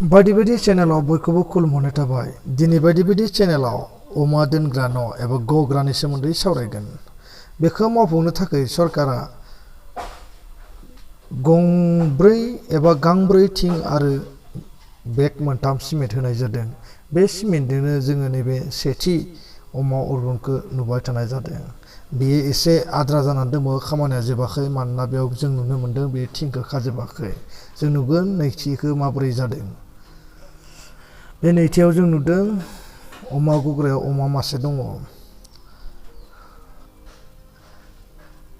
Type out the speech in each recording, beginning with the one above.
बायदि बायदि चेनेलाव बयखौबो खुलुमनाय थाबाय। दिनै बायदि बायदि चेनेलाव अमा दोनग्रा न' एबा गग्रानि सोमोन्दै सावरायगोन। बेखौ मावफुंनो थाखाय सरकारा गंब्रै एबा गांब्रै थिं आरो बेग मोनथाम सिमेन्ट होनाय जादों। बे सिमेन्टजोंनो जोङो नैबे सेथि अमा अरगनखौ नुबाय थानाय जादों। बेयो एसे आद्रा जानानै दङ, खामानिया जोबाखै, मानोना बेयाव जों नुनो मोन्दों बे थिंखौ खाजोबाखै। जों नुगोन नैथिखौ माबोरै जादों। बे नैथियाव जों नुदों अमा गग्रायाव अमा मासे दङ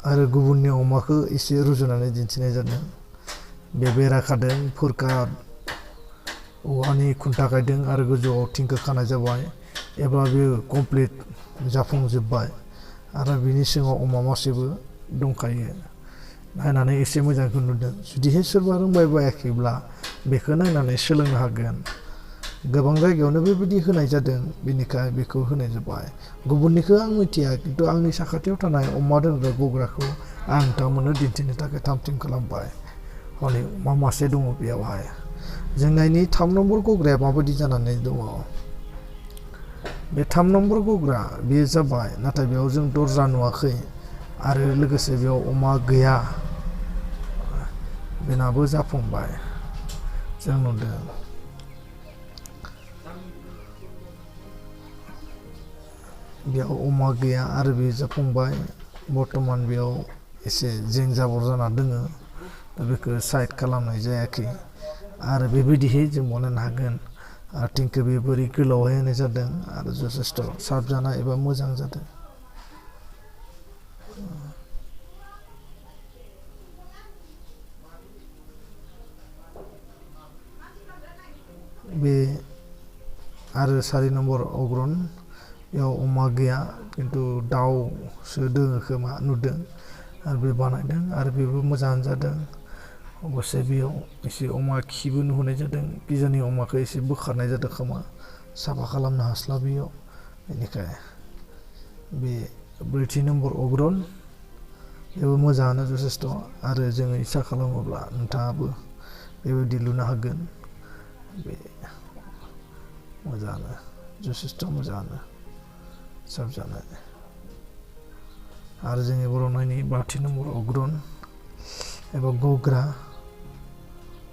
आरो गुबुननि अमाखौ एसे रुजुनानै दिन्थिनाय जादों। बे बेरा खादों, फुरखा औवानि खुन्था गायदों आरो गोजौआव थिंखौ खानाय जाबाय एबा बेयो कमप्लिट जाफुंजोब्बाय आरो बिनि सिङाव अमा मासेबो दंखायो। नायनानै एसे मोजांखौ नुदों। जुदिहाय सोरबा रोंबाय बायाखैब्ला बेखौ नायनानै सोलोंनो हागोन। गोबां जायगायावनो बेबायदि होनाय जादों, बेनिखाय बेखौ होनाय जाबाय। गुबुननिखौ आं मिथिया, खिन्थु आंनि साखाथियाव थानाय अमा दोनग्रा गग्राखौ आं नोंथांमोननो दिन्थिनो थाखाय थाम-थिम खालामबाय। हनै अमा मासे दङ बेयावहाय। जों नायनि 3 नम्बर गग्राया माबायदि जानानै दङ। बे 3 नम्बर गग्रा बेयो जाबाय, नाथाय बेयाव जों दरजा नुवाखै आरो लोगोसे बेयाव अमा गैया। बेनाबो जाफुंबाय, जों नुदों। बेयाव अमा गैया आरो बे जाफुंबाय। बर्तमान बेयाव एसे जें जाबर जाना दोङो, दा बेखौ साइड खालामनाय जायाखै आरो बेबायदिहै जों बनायनो हागोन। आरो थिंखौ बे बोरै गोलावहाय होनाय जादों आरो जथेस्थ' साबजानाय एबा मोजां जादों। बे आरो 4 नम्बर अग्रन, बेयाव अमा गैया, खिन्थु दाउसो दोङो खोमा नुदों आरो बे बानायदों आरो बेबो मोजां जादों। अबसे बेयाव एसे अमा खिबो नुहोनाय जादों। गिजानि अमाखौ एसे बोखारनाय जादों खोमा, साफा खालामनो हास्लाबियाव। बेनिखाय बे 4 नम्बर अग्रन बेबो मोजाङानो जथेस्थ'। आरो जोङो इसा खालामोब्ला नोंथाङाबो बेबायदि लुनो हागोन। बे मोजाङानो, जथेस्थ' मोजाङानो साबजानाय। आरो जोंनि बर' नायनि 4 नम्बर अग्रन एबा गग्रा।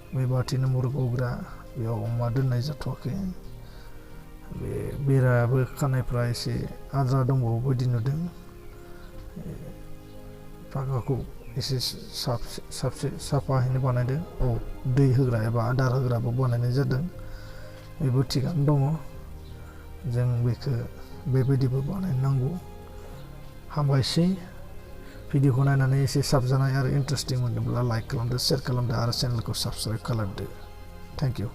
बे 4 नम्बर गग्रा, बेयाव अमा दोननाय जाथ'वाखै। बे बेराबो खानायफ्रा एसे आद्रा दंबावो बायदि नुदों। फागाखौ एसे साफाहैनो बानायदों। दै होग्रा एबा आदार होग्राबो बानायनाय जादों। बेबो थिगानो दङ। जों बेखौ बेबायदिबो बानायनांगौ। हामबायसै। भिडिअखौ नायनानै एसे साबजानाय आरो इन्टारेस्टिं मोनदोंब्ला लाइक खालामदो, शेयार खालामदो आरो चेनेलखौ साबस्क्राइब खालामदो। Thank you.